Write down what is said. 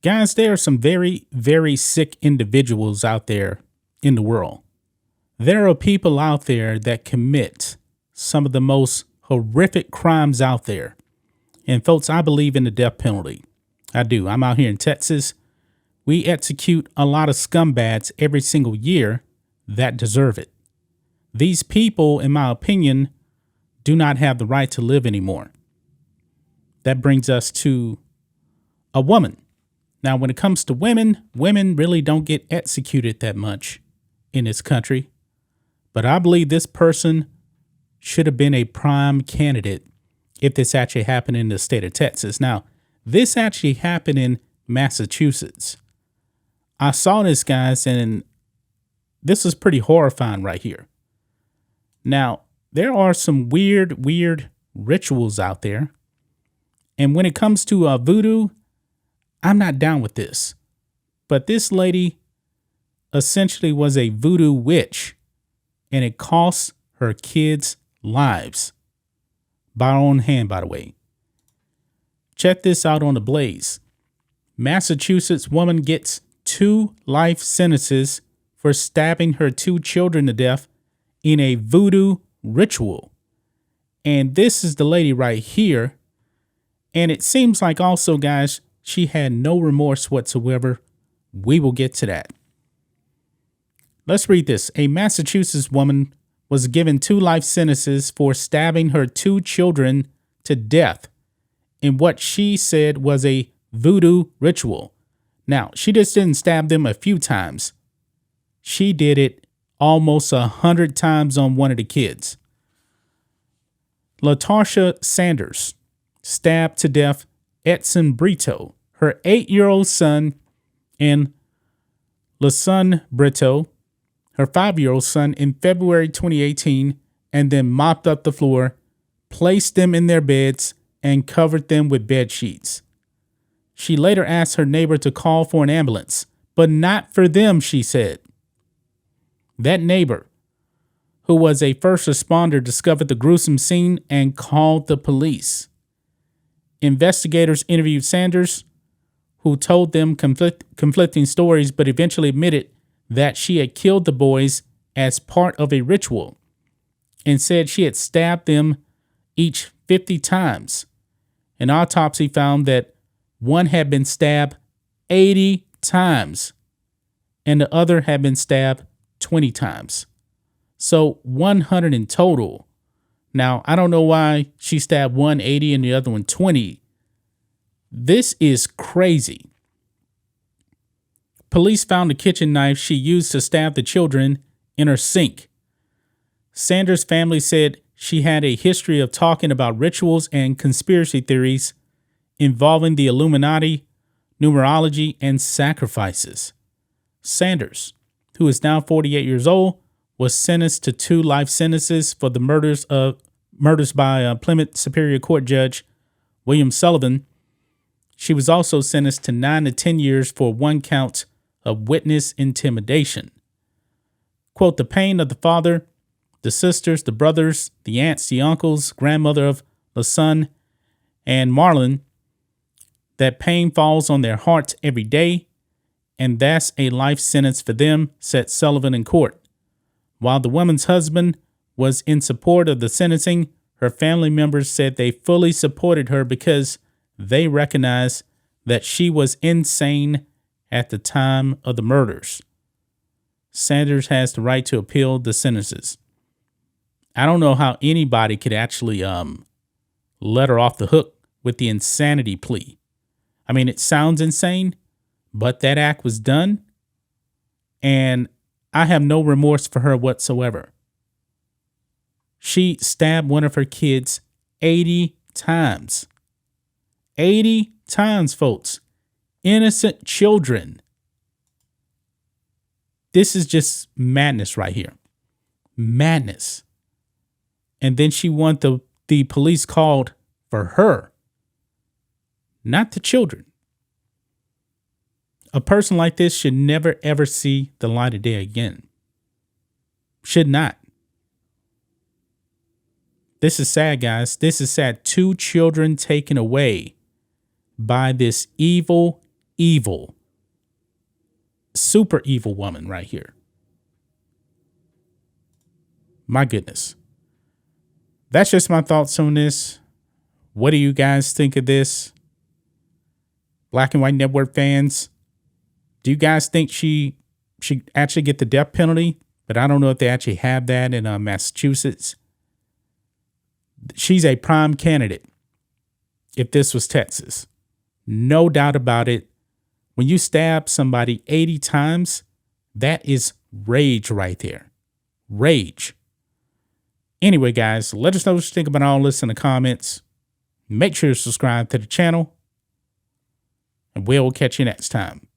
Guys, there are some very, very sick individuals out there in the world. There are people out there that commit some of the most horrific crimes out there. And folks, I believe in the death penalty. I do. I'm out here in Texas. We execute a lot of scumbags every single year that deserve it. These people, in my opinion, do not have the right to live anymore. That brings us to a woman. Now, when it comes to women really don't get executed that much in this country. But I believe this person should have been a prime candidate if this actually happened in the state of Texas. Now, this actually happened in Massachusetts. I saw this, guys, and this is pretty horrifying right here. Now, there are some weird rituals out there. And when it comes to voodoo, I'm not down with this. But this lady essentially was a voodoo witch, and it cost her kids' lives. By her own hand, by the way. Check this out on the Blaze. Massachusetts woman gets 2 life sentences for stabbing her 2 children to death in a voodoo ritual. And this is the lady right here. And it seems like also, guys, she had no remorse whatsoever. We will get to that. Let's read this. A Massachusetts woman was given 2 life sentences for stabbing her 2 children to death in what she said was a voodoo ritual. Now, she just didn't stab them a few times. She did it almost 100 times on one of the kids. LaTarsha Sanders stabbed to death Edson Brito, her 8-year-old son, and LaSun Brito, her 5-year-old son, in February 2018, and then mopped up the floor, placed them in their beds, and covered them with bed sheets. She later asked her neighbor to call for an ambulance, but not for them, she said. That neighbor, who was a first responder, discovered the gruesome scene and called the police. Investigators interviewed Sanders, who told them conflicting stories, but eventually admitted that she had killed the boys as part of a ritual and said she had stabbed them each 50 times. An autopsy found that one had been stabbed 80 times and the other had been stabbed 20 times. So 100 in total. Now, I don't know why she stabbed one 80 and the other one 20. This is crazy. Police found a kitchen knife she used to stab the children in her sink. Sanders' family said she had a history of talking about rituals and conspiracy theories involving the Illuminati, numerology, and sacrifices. Sanders, who is now 48 years old, was sentenced to 2 life sentences for the murders by Plymouth Superior Court Judge William Sullivan. She was also sentenced to 9 to 10 years for 1 count of witness intimidation. Quote, the pain of the father, the sisters, the brothers, the aunts, the uncles, grandmother of LaSun and Marlon, that pain falls on their hearts every day, and that's a life sentence for them, said Sullivan in court. While the woman's husband was in support of the sentencing, her family members said they fully supported her because they recognized that she was insane at the time of the murders. Sanders has the right to appeal the sentences. I don't know how anybody could actually let her off the hook with the insanity plea. I mean, it sounds insane, but that act was done, and I have no remorse for her whatsoever. She stabbed one of her kids 80 times. 80 times, folks. Innocent children. This is just madness right here. Madness. And then she wanted the police called for her, not the children. A person like this should never, ever see the light of day again. Should not. This is sad, guys. This is sad. 2 children taken away by this evil, evil, super evil woman right here. My goodness. That's just my thoughts on this. What do you guys think of this? Black and White Network fans, do you guys think she should actually get the death penalty? But I don't know if they actually have that in Massachusetts. She's a prime candidate if this was Texas. No doubt about it. When you stab somebody 80 times, that is rage right there. Rage. Anyway, guys, let us know what you think about all this in the comments. Make sure to subscribe to the channel, and we'll catch you next time.